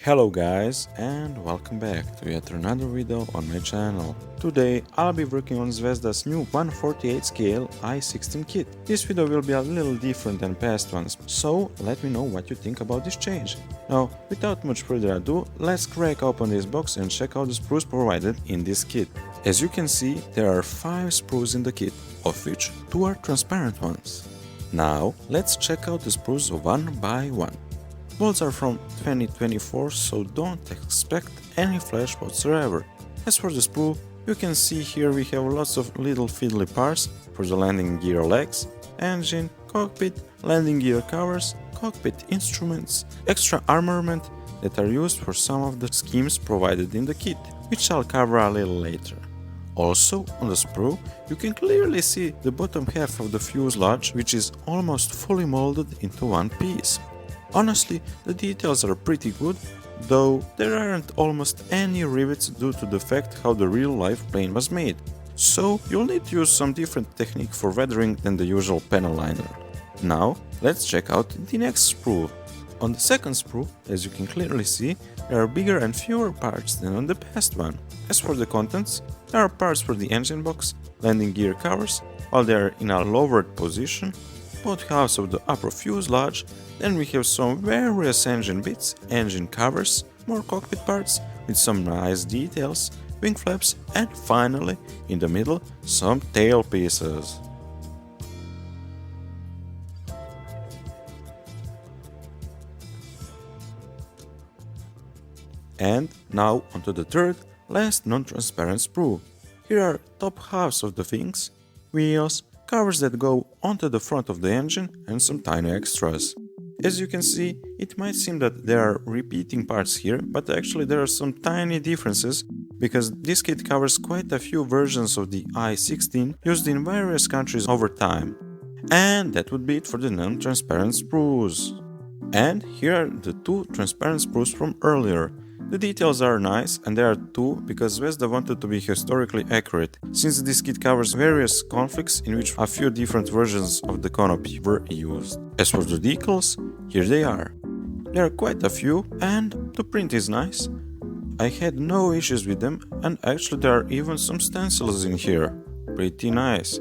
Hello guys and welcome back to yet another video on my channel. Today I'll be working on Zvezda's new 1/48 scale I-16 kit. This video will be a little different than past ones, so let me know what you think about this change. Now, without much further ado, let's crack open this box and check out the sprues provided in this kit. As you can see, there are 5 sprues in the kit, of which 2 are transparent ones. Now, let's check out the sprues one by one. Molds are from 2024, so don't expect any flash whatsoever. As for the sprue, you can see here we have lots of little fiddly parts for the landing gear legs, engine, cockpit, landing gear covers, cockpit instruments, extra armament that are used for some of the schemes provided in the kit, which I'll cover a little later. Also, on the sprue, you can clearly see the bottom half of the fuselage, which is almost fully molded into one piece. Honestly, the details are pretty good, though there aren't almost any rivets due to the fact how the real-life plane was made, so you'll need to use some different technique for weathering than the usual panel liner. Now, let's check out the next sprue. On the second sprue, as you can clearly see, there are bigger and fewer parts than on the past one. As for the contents, there are parts for the engine box, landing gear covers, while they are in a lowered position, both halves of the upper fuselage, then we have some various engine bits, engine covers, more cockpit parts with some nice details, wing flaps, and finally, in the middle, some tail pieces. And now onto the third, last non-transparent sprue. Here are top halves of the wings, wheels, covers that go onto the front of the engine, and some tiny extras. As you can see, it might seem that there are repeating parts here, but actually there are some tiny differences, because this kit covers quite a few versions of the I-16 used in various countries over time. And that would be it for the non-transparent sprues. And here are the 2 transparent sprues from earlier. The details are nice, and there are 2 because Zvezda wanted to be historically accurate, since this kit covers various conflicts in which a few different versions of the canopy were used. As for the decals, here they are. There are quite a few, and the print is nice. I had no issues with them, and actually there are even some stencils in here. Pretty nice.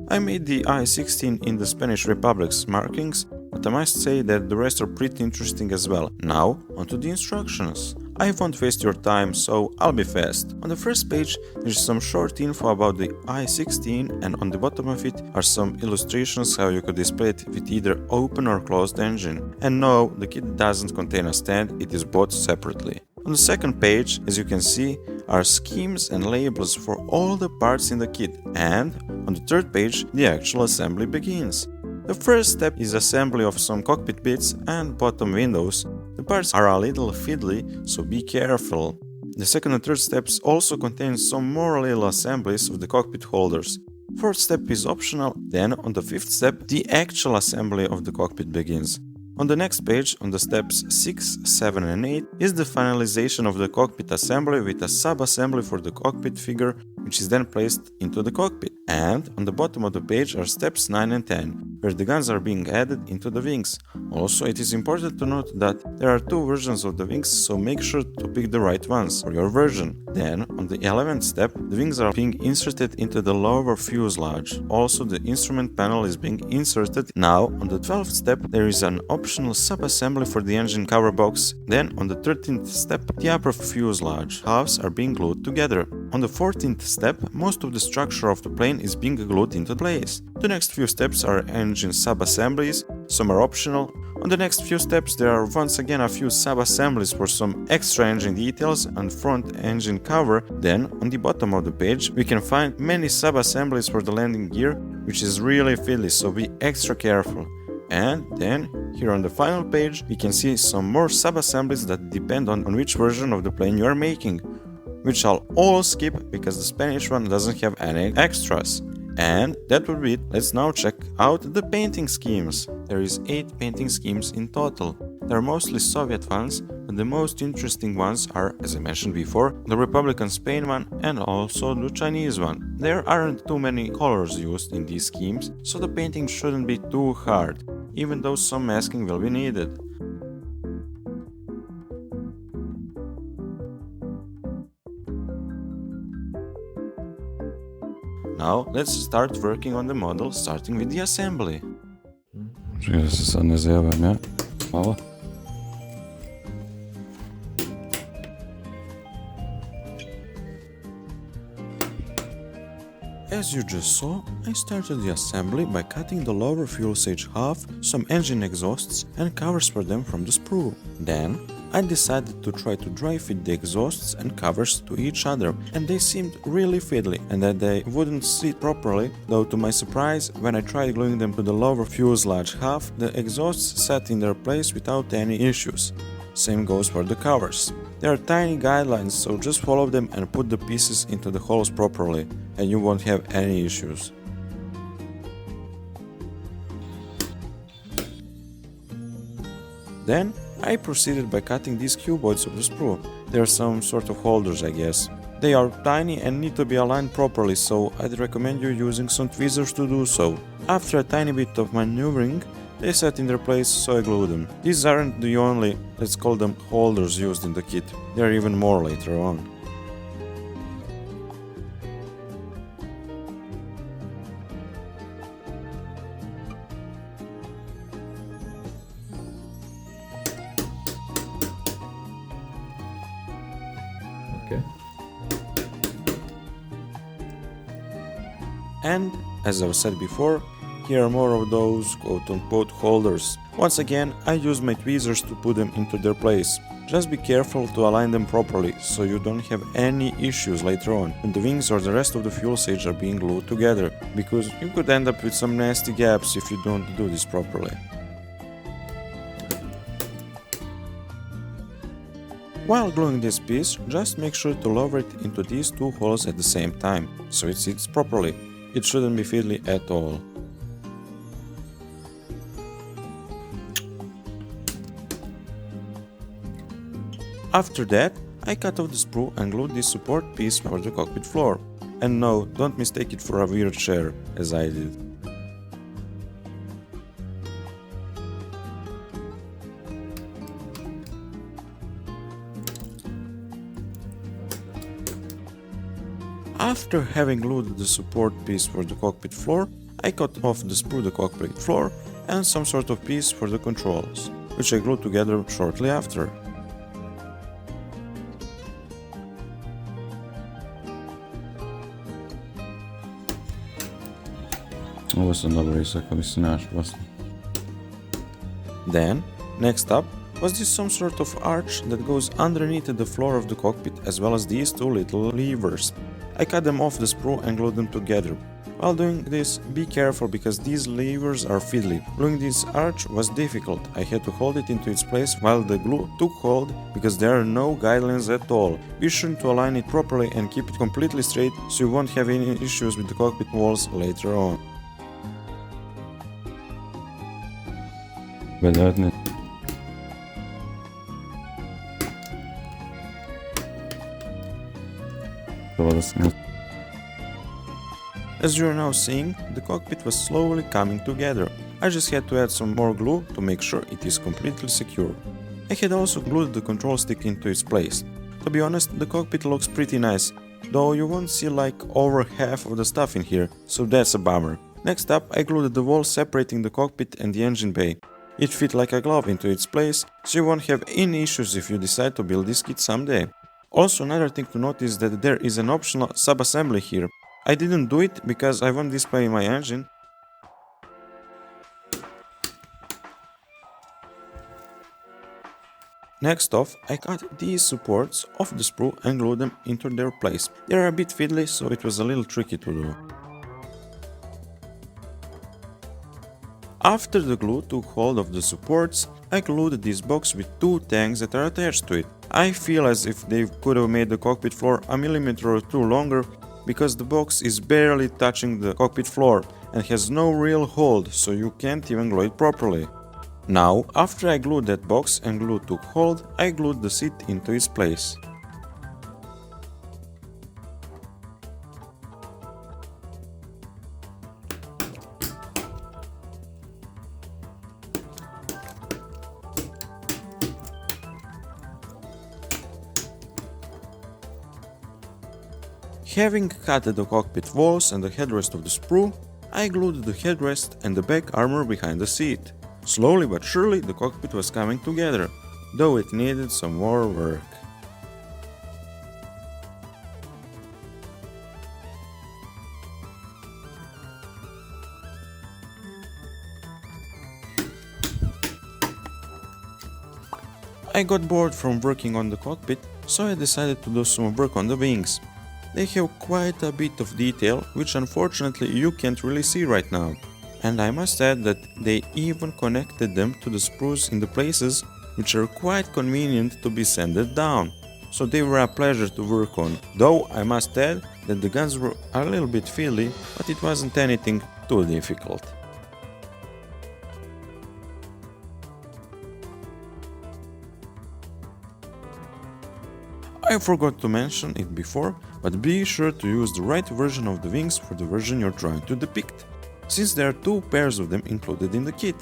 I made the I-16 in the Spanish Republic's markings, but I must say that the rest are pretty interesting as well. Now, onto the instructions. I won't waste your time, so I'll be fast. On the first page, there's some short info about the I-16, and on the bottom of it are some illustrations how you could display it with either open or closed engine. And no, the kit doesn't contain a stand, it is bought separately. On the second page, as you can see, are schemes and labels for all the parts in the kit, and on the third page, the actual assembly begins. The first step is assembly of some cockpit bits and bottom windows. The parts are a little fiddly, so be careful. The second and third steps also contain some more little assemblies of the cockpit holders. Fourth step is optional, then on the fifth step, the actual assembly of the cockpit begins. On the next page, on the steps 6, 7 and 8, is the finalization of the cockpit assembly with a sub-assembly for the cockpit figure, which is then placed into the cockpit. And on the bottom of the page are steps 9 and 10, where the guns are being added into the wings. Also, it is important to note that there are 2 versions of the wings, so make sure to pick the right ones for your version. Then, on the 11th step, the wings are being inserted into the lower fuselage. Also, the instrument panel is being inserted. Now, on the 12th step, there is an optional sub-assembly for the engine cover box. Then, on the 13th step, the upper fuselage halves are being glued together. On the 14th step, most of the structure of the plane is being glued into place. The next few steps are engine sub-assemblies, some are optional. On the next few steps there are once again a few sub-assemblies for some extra engine details and front engine cover. Then, on the bottom of the page, we can find many sub-assemblies for the landing gear, which is really fiddly, so be extra careful. And then, here on the final page, we can see some more sub-assemblies that depend on which version of the plane you are making, which I'll all skip because the Spanish one doesn't have any extras. And that would be it. Let's now check out the painting schemes. There is 8 painting schemes in total. They are mostly Soviet ones, but the most interesting ones are, as I mentioned before, the Republican Spain one and also the Chinese one. There aren't too many colors used in these schemes, so the painting shouldn't be too hard, even though some masking will be needed. Now let's start working on the model, starting with the assembly. Čekaj da se sad ne zajebam, ja? Malo. As you just saw, I started the assembly by cutting the lower fuselage half, some engine exhausts and covers for them from the sprue. Then, I decided to try to dry fit the exhausts and covers to each other, and they seemed really fiddly and that they wouldn't sit properly, though to my surprise, when I tried gluing them to the lower fuselage half, the exhausts sat in their place without any issues. Same goes for the covers. There are tiny guidelines, so just follow them and put the pieces into the holes properly, and you won't have any issues. Then, I proceeded by cutting these cuboids of the sprue. They are some sort of holders, I guess. They are tiny and need to be aligned properly, so I'd recommend you using some tweezers to do so. After a tiny bit of maneuvering, they sat in their place, so I glued them. These aren't the only, let's call them, holders used in the kit. There are even more later on. Okay. And, as I've said before, here are more of those quote-unquote holders. Once again, I use my tweezers to put them into their place. Just be careful to align them properly, so you don't have any issues later on when the wings or the rest of the fuselage are being glued together, because you could end up with some nasty gaps if you don't do this properly. While gluing this piece, just make sure to lower it into these two holes at the same time, so it sits properly. It shouldn't be fiddly at all. After that, I cut off the sprue and glued this support piece for the cockpit floor. And no, don't mistake it for a weird chair, as I did. After having glued the support piece for the cockpit floor, I cut off the sprue the cockpit floor and some sort of piece for the controls, which I glued together shortly after. Ovo sam dobro isakao, mislim nemaš posla. Then, next up, was this some sort of arch that goes underneath the floor of the cockpit, as well as these two little levers. I cut them off the sprue and glued them together. While doing this, be careful because these levers are fiddly. Gluing this arch was difficult. I had to hold it into its place while the glue took hold because there are no guidelines at all. Be sure to align it properly and keep it completely straight so you won't have any issues with the cockpit walls later on. B19. As you are now seeing, the cockpit was slowly coming together. I just had to add some more glue to make sure it is completely secure. I had also glued the control stick into its place. To be honest, the cockpit looks pretty nice, though you won't see like over half of the stuff in here, so that's a bummer. Next up, I glued the wall separating the cockpit and the engine bay. It fit like a glove into its place, so you won't have any issues if you decide to build this kit someday. Also, another thing to note is that there is an optional sub-assembly here. I didn't do it because I won't display my engine. Next off, I cut these supports off the sprue and glued them into their place. They are a bit fiddly, so it was a little tricky to do. After the glue took hold of the supports, I glued this box with two tanks that are attached to it. I feel as if they could have made the cockpit floor a millimeter or two longer, because the box is barely touching the cockpit floor and has no real hold, so you can't even glue it properly. Now, after I glued that box and glue took hold, I glued the seat into its place. Having cut the cockpit walls and the headrest of the sprue, I glued the headrest and the back armor behind the seat. Slowly but surely the cockpit was coming together, though it needed some more work. I got bored from working on the cockpit, so I decided to do some work on the wings. They have quite a bit of detail, which unfortunately you can't really see right now. And I must add that they even connected them to the sprues in the places which are quite convenient to be sanded down. So they were a pleasure to work on, though I must add that the guns were a little bit fiddly, but it wasn't anything too difficult. I forgot to mention it before, but be sure to use the right version of the wings for the version you're trying to depict, since there are two pairs of them included in the kit.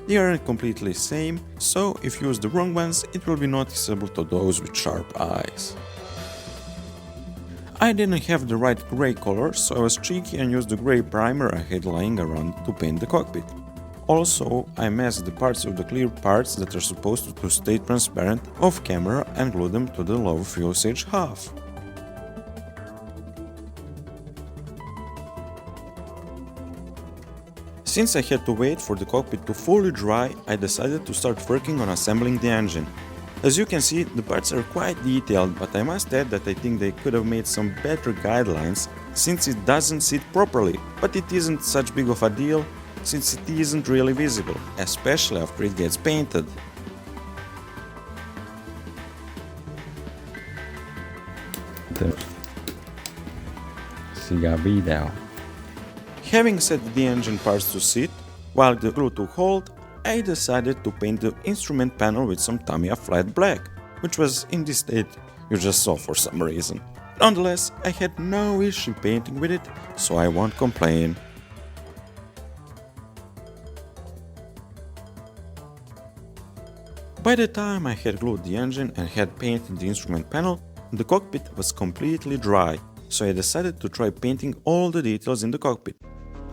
They aren't completely same, so if you use the wrong ones, it will be noticeable to those with sharp eyes. I didn't have the right grey color, so I was cheeky and used the grey primer I had lying around to paint the cockpit. Also, I masked the parts of the clear parts that are supposed to stay transparent off camera and glued them to the lower fuselage half. Since I had to wait for the cockpit to fully dry, I decided to start working on assembling the engine. As you can see, the parts are quite detailed, but I must add that I think they could have made some better guidelines, since it doesn't sit properly, but it isn't such big of a deal, since it isn't really visible, especially after it gets painted. Siga video. Having set the engine parts to sit, while the glue took hold, I decided to paint the instrument panel with some Tamiya flat black, which was in this state you just saw for some reason. Nonetheless, I had no issue painting with it, so I won't complain. By the time I had glued the engine and had painted the instrument panel, the cockpit was completely dry, so I decided to try painting all the details in the cockpit.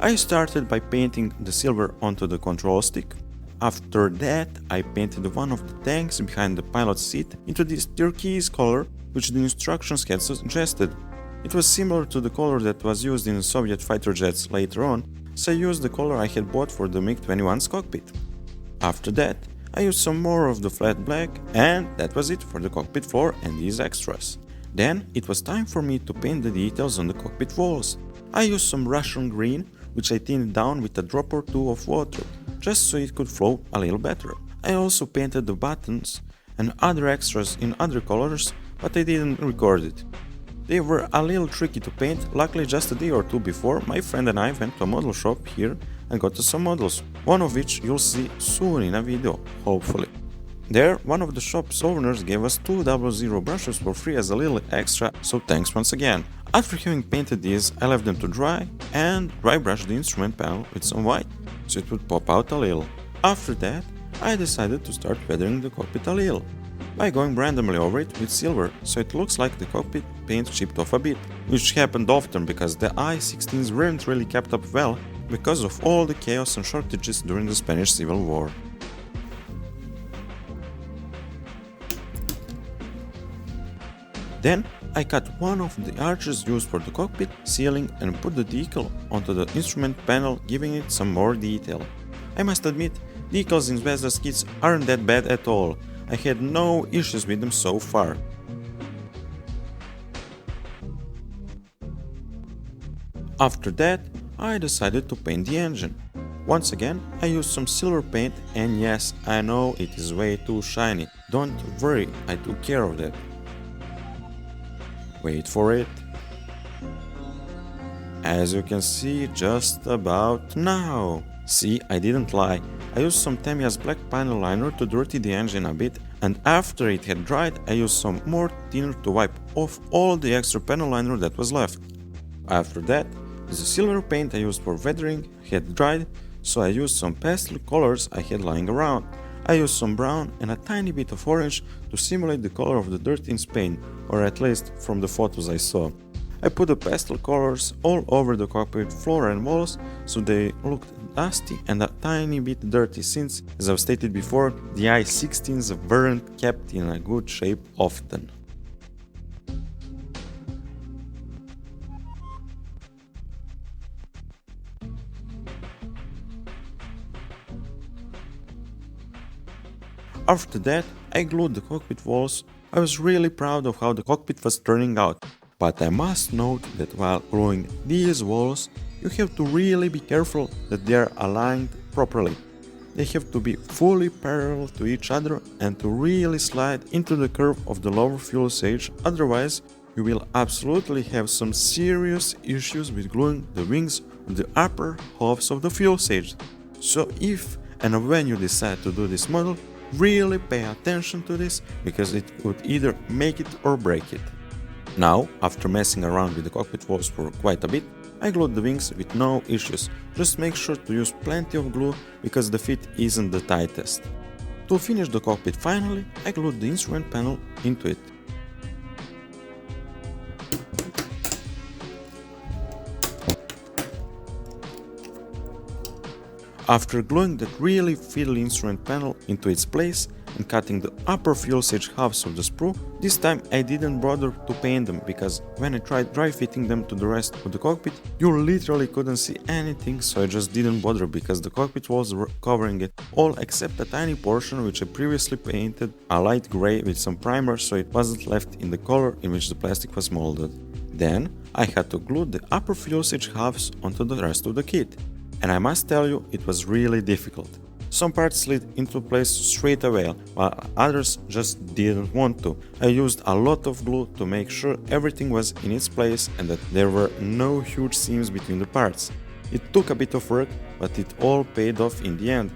I started by painting the silver onto the control stick. After that, I painted one of the tanks behind the pilot's seat into this turquoise color which the instructions had suggested. It was similar to the color that was used in Soviet fighter jets later on, so I used the color I had bought for the MiG-21's cockpit. After that, I used some more of the flat black, and that was it for the cockpit floor and these extras. Then it was time for me to paint the details on the cockpit walls. I used some Russian green, which I thinned down with a drop or two of water, just so it could flow a little better. I also painted the buttons and other extras in other colors, but I didn't record it. They were a little tricky to paint. Luckily, just a day or two before, my friend and I went to a model shop here and got us some models, one of which you'll see soon in a video, hopefully. There, one of the shop's owners gave us 200 brushes for free as a little extra, so thanks once again. After having painted these, I left them to dry and dry brushed the instrument panel with some white, so it would pop out a little. After that, I decided to start weathering the cockpit a little, by going randomly over it with silver, so it looks like the cockpit paint chipped off a bit, which happened often because the I-16s weren't really kept up well because of all the chaos and shortages during the Spanish Civil War. Then I cut one of the arches used for the cockpit ceiling and put the decal onto the instrument panel, giving it some more detail. I must admit, decals in Zvezda's kits aren't that bad at all. I had no issues with them so far. After that, I decided to paint the engine. Once again, I used some silver paint, and yes, I know it is way too shiny. Don't worry, I took care of that. Wait for it. As you can see just about now. See, I didn't lie. I used some Tamiya's black panel liner to dirty the engine a bit, and after it had dried, I used some more thinner to wipe off all the extra panel liner that was left. After that, the silver paint I used for weathering had dried, so I used some pastel colors I had lying around. I used some brown and a tiny bit of orange to simulate the color of the dirt in Spain, or at least from the photos I saw. I put the pastel colors all over the cockpit floor and walls so they looked dusty and a tiny bit dirty since, as I've stated before, the I-16s weren't kept in a good shape often. After that, I glued the cockpit walls. I was really proud of how the cockpit was turning out, but I must note that while gluing these walls, you have to really be careful that they are aligned properly. They have to be fully parallel to each other and to really slide into the curve of the lower fuselage, otherwise you will absolutely have some serious issues with gluing the wings of the upper halves of the fuselage. So if and when you decide to do this model, really pay attention to this, because it could either make it or break it. Now, after messing around with the cockpit walls for quite a bit, I glued the wings with no issues. Just make sure to use plenty of glue, because the fit isn't the tightest. To finish the cockpit finally, I glued the instrument panel into it. After gluing that really fiddly instrument panel into its place and cutting the upper fuselage halves of the sprue, this time I didn't bother to paint them, because when I tried dry fitting them to the rest of the cockpit, you literally couldn't see anything, so I just didn't bother, because the cockpit walls were covering it all except a tiny portion which I previously painted a light grey with some primer, so it wasn't left in the color in which the plastic was molded. Then I had to glue the upper fuselage halves onto the rest of the kit. And I must tell you, it was really difficult. Some parts slid into place straight away, while others just didn't want to. I used a lot of glue to make sure everything was in its place and that there were no huge seams between the parts. It took a bit of work, but it all paid off in the end.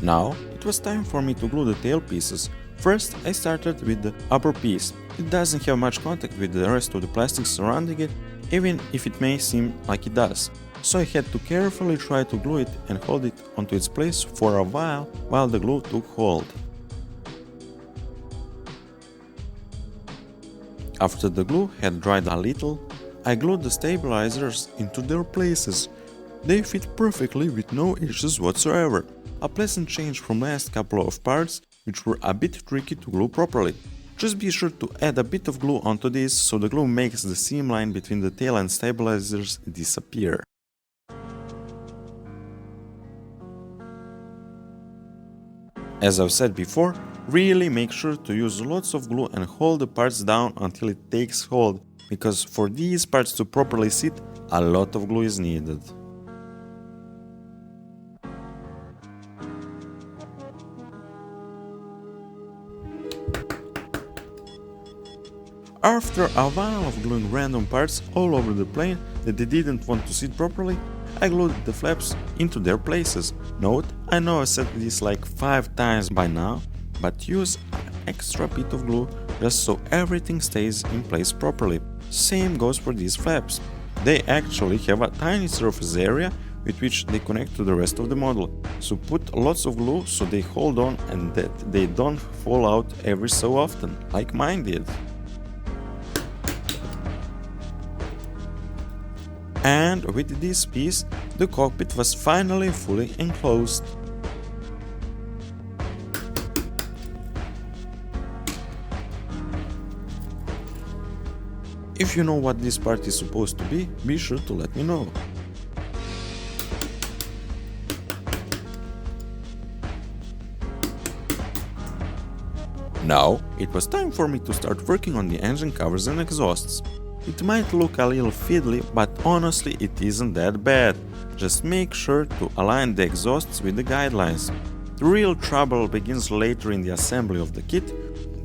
Now it was time for me to glue the tail pieces. First, I started with the upper piece. It doesn't have much contact with the rest of the plastic surrounding it, even if it may seem like it does. So I had to carefully try to glue it and hold it onto its place for a while the glue took hold. After the glue had dried a little, I glued the stabilizers into their places. They fit perfectly with no issues whatsoever. A pleasant change from last couple of parts, which were a bit tricky to glue properly. Just be sure to add a bit of glue onto this so the glue makes the seam line between the tail and stabilizers disappear. As I've said before, really make sure to use lots of glue and hold the parts down until it takes hold, because for these parts to properly sit, a lot of glue is needed. After a while of gluing random parts all over the plane that they didn't want to sit properly, I glued the flaps into their places. Note, I know I said this like 5 times by now, but use an extra bit of glue just so everything stays in place properly. Same goes for these flaps. They actually have a tiny surface area with which they connect to the rest of the model, so put lots of glue so they hold on and that they don't fall out every so often, like mine did. And with this piece, the cockpit was finally fully enclosed. If you know what this part is supposed to be sure to let me know. Now, it was time for me to start working on the engine covers and exhausts. It might look a little fiddly, but honestly it isn't that bad. Just make sure to align the exhausts with the guidelines. The real trouble begins later in the assembly of the kit.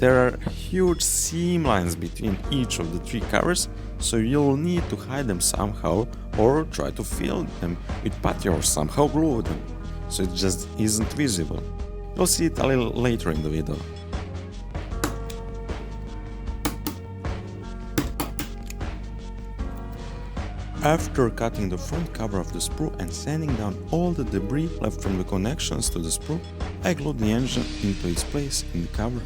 There are huge seam lines between each of the 3 covers, so you'll need to hide them somehow or try to fill them with putty or somehow glue them, so it just isn't visible. You'll see it a little later in the video. After cutting the front cover of the sprue and sanding down all the debris left from the connections to the sprue, I glued the engine into its place in the cover.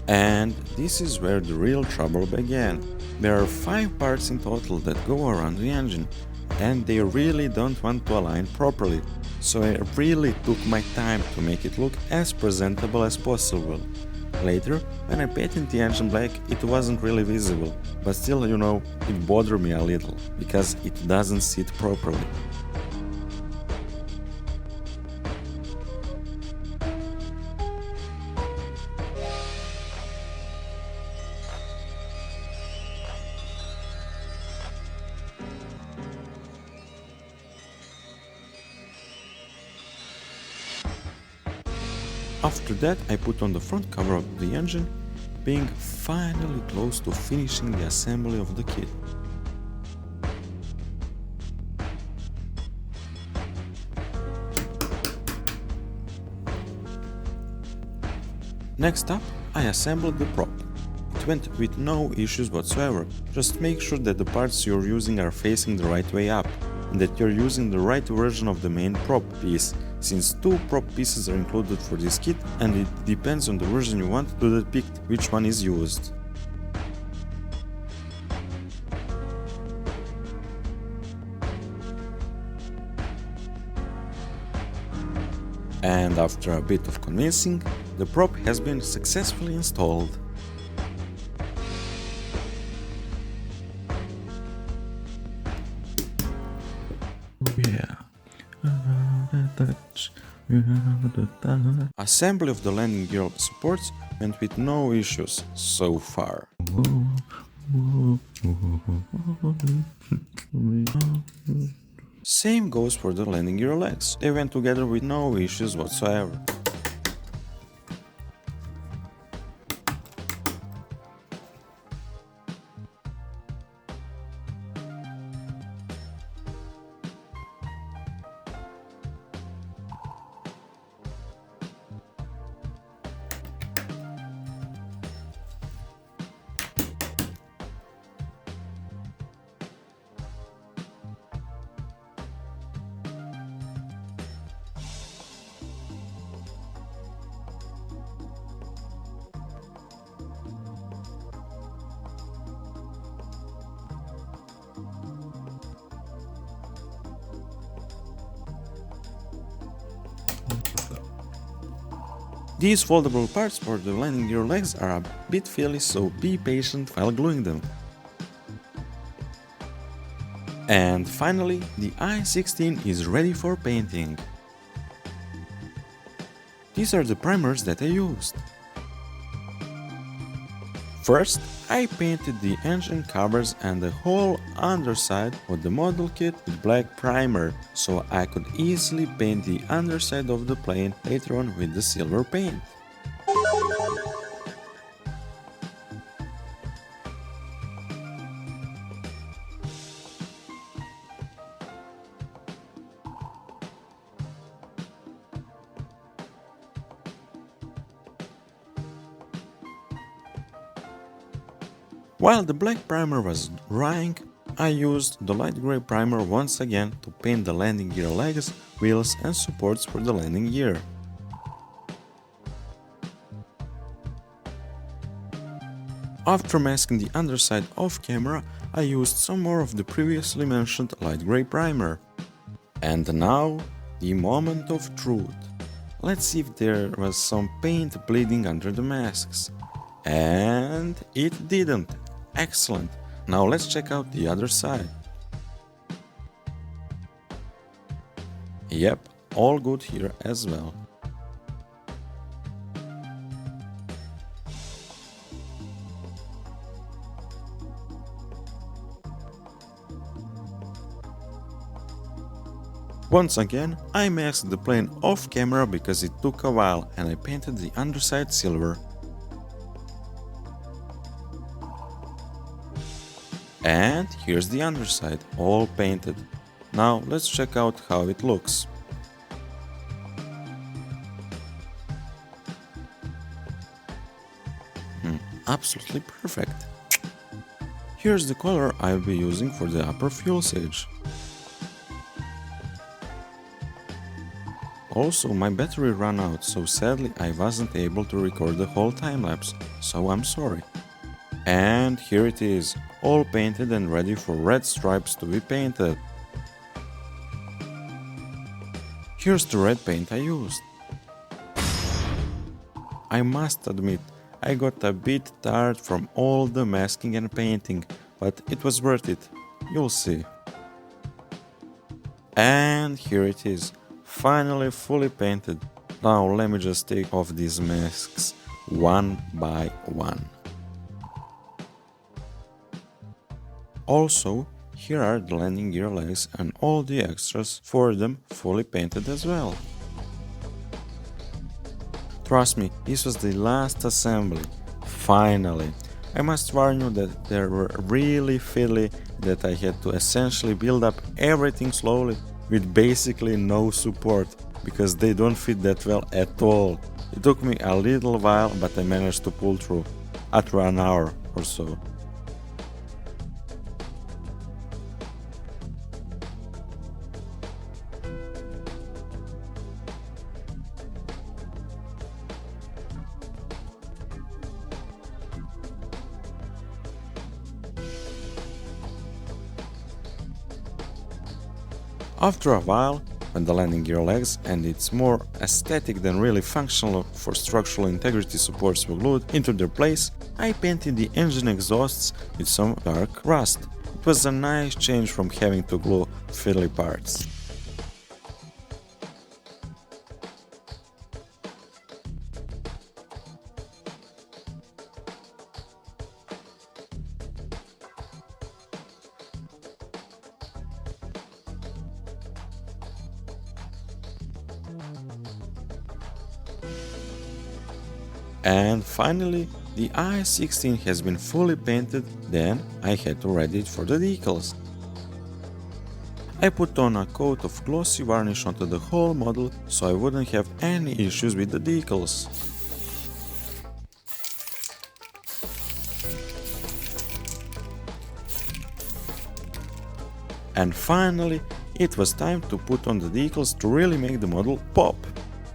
And this is where the real trouble began. There are 5 parts in total that go around the engine, and they really don't want to align properly, so I really took my time to make it look as presentable as possible. Later, when I painted the engine black, it wasn't really visible, but still, it bothered me a little, because it doesn't sit properly. After that, I put on the front cover of the engine, being finally close to finishing the assembly of the kit. Next up, I assembled the prop. It went with no issues whatsoever. Just make sure that the parts you're using are facing the right way up, and that you're using the right version of the main prop piece, since 2 prop pieces are included for this kit, and it depends on the version you want to depict which one is used. And after a bit of convincing, the prop has been successfully installed. Yeah. Assembly of the landing gear supports went with no issues so far. Same goes for the landing gear legs, they went together with no issues whatsoever. These foldable parts for the landing gear legs are a bit frilly, so be patient while gluing them. And finally, the I-16 is ready for painting. These are the primers that I used. First, I painted the engine covers and the whole underside of the model kit with black primer, so I could easily paint the underside of the plane later on with the silver paint. While the black primer was drying, I used the light grey primer once again to paint the landing gear legs, wheels and supports for the landing gear. After masking the underside off camera, I used some more of the previously mentioned light grey primer. And now, the moment of truth. Let's see if there was some paint bleeding under the masks. And it didn't. Excellent. Now let's check out the other side. Yep, all good here as well. Once again, I masked the plane off camera because it took a while and I painted the underside silver. And here's the underside, all painted. Now let's check out how it looks. Absolutely perfect. Here's the color I'll be using for the upper fuselage. Also, my battery ran out, so sadly I wasn't able to record the whole time-lapse, so I'm sorry. And here it is, all painted and ready for red stripes to be painted. Here's the red paint I used. I must admit, I got a bit tired from all the masking and painting, but it was worth it, you'll see. And here it is, finally fully painted. Now let me just take off these masks one by one. Also, here are the landing gear legs and all the extras for them fully painted as well. Trust me, this was the last assembly. Finally! I must warn you that they were really fiddly, that I had to essentially build up everything slowly with basically no support, because they don't fit that well at all. It took me a little while, but I managed to pull through, after an hour or so. After a while, when the landing gear legs and its more aesthetic than really functional for structural integrity supports were glued into their place, I painted the engine exhausts with some dark rust. It was a nice change from having to glue fiddly parts. And finally, the I-16 has been fully painted, then I had to ready it for the decals. I put on a coat of glossy varnish onto the whole model so I wouldn't have any issues with the decals. And finally, it was time to put on the decals to really make the model pop.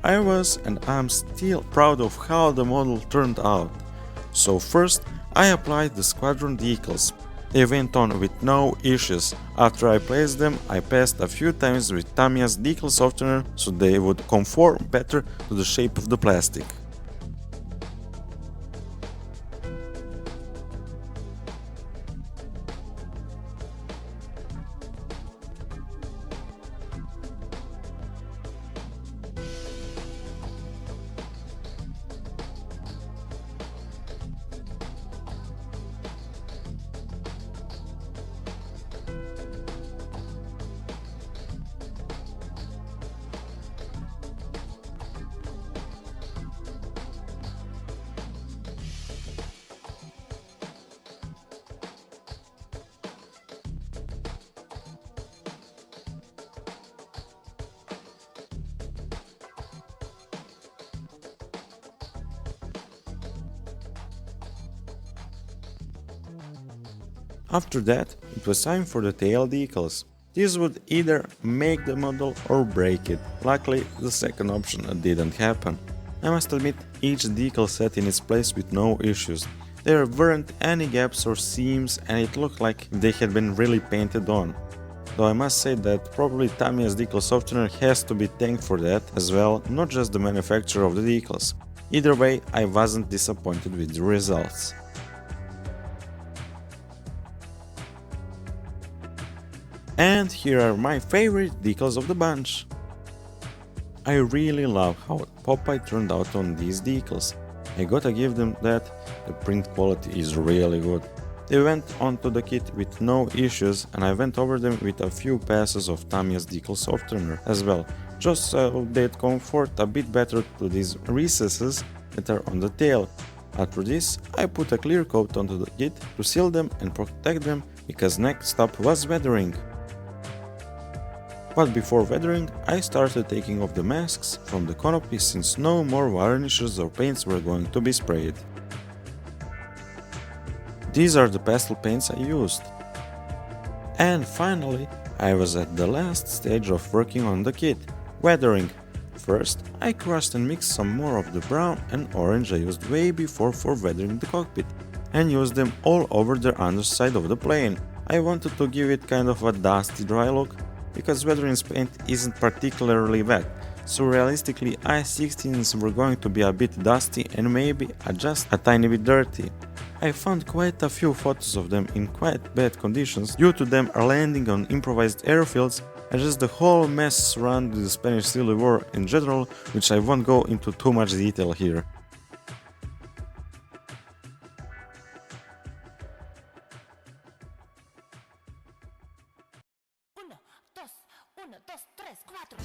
I was and I'm still proud of how the model turned out. So first, I applied the squadron decals. They went on with no issues. After I placed them, I passed a few times with Tamiya's decal softener so they would conform better to the shape of the plastic. After that, it was time for the tail decals. This would either make the model or break it. Luckily, the second option didn't happen. I must admit, each decal sat in its place with no issues. There weren't any gaps or seams and it looked like they had been really painted on. Though I must say that probably Tamiya's decal softener has to be thanked for that as well, not just the manufacturer of the decals. Either way, I wasn't disappointed with the results. And here are my favorite decals of the bunch. I really love how Popeye turned out on these decals. I gotta give them that, the print quality is really good. They went onto the kit with no issues and I went over them with a few passes of Tamiya's decal softener as well, just so they'd comfort a bit better to these recesses that are on the tail. After this, I put a clear coat onto the kit to seal them and protect them because next up was weathering. But before weathering, I started taking off the masks from the canopy since no more varnishes or paints were going to be sprayed. These are the pastel paints I used. And finally, I was at the last stage of working on the kit, weathering. First, I crushed and mixed some more of the brown and orange I used way before for weathering the cockpit, and used them all over the underside of the plane. I wanted to give it kind of a dusty dry look, because weathering paint isn't particularly wet, so realistically I-16s were going to be a bit dusty and maybe just a tiny bit dirty. I found quite a few photos of them in quite bad conditions due to them landing on improvised airfields and just the whole mess surrounding the Spanish Civil War in general, which I won't go into too much detail here. Uno, dos, tres, cuatro.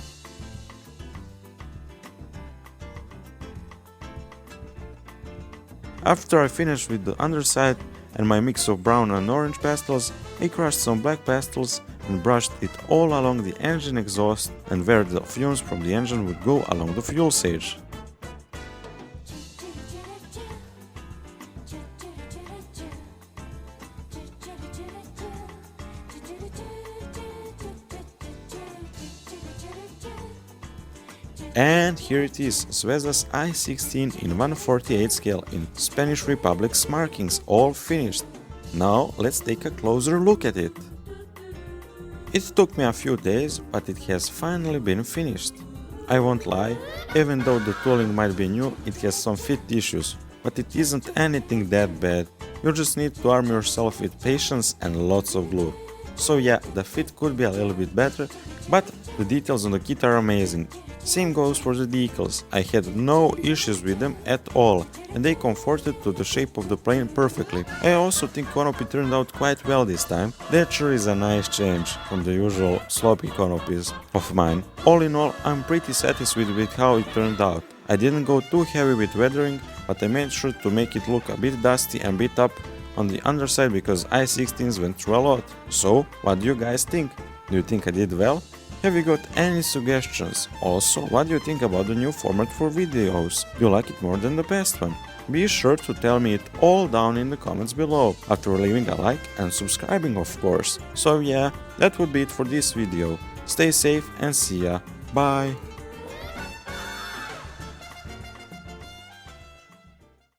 After I finished with the underside and my mix of brown and orange pastels, I crushed some black pastels and brushed it all along the engine exhaust and where the fumes from the engine would go along the fuselage. And here it is, Zvezda's I-16 in 1/48 scale in Spanish Republic's markings, all finished. Now let's take a closer look at it. It took me a few days, but it has finally been finished. I won't lie, even though the tooling might be new, it has some fit issues, but it isn't anything that bad. You just need to arm yourself with patience and lots of glue. So yeah, the fit could be a little bit better, but the details on the kit are amazing. Same goes for the decals. I had no issues with them at all, and they conforted to the shape of the plane perfectly. I also think canopy turned out quite well this time. That sure is a nice change from the usual sloppy canopies of mine. All in all, I'm pretty satisfied with how it turned out. I didn't go too heavy with weathering, but I made sure to make it look a bit dusty and beat up on the underside because I-16s went through a lot. So, what do you guys think? Do you think I did well? Have you got any suggestions? Also, what do you think about the new format for videos? Do you like it more than the past one? Be sure to tell me it all down in the comments below, after leaving a like and subscribing of course. So yeah, that would be it for this video. Stay safe and see ya. Bye!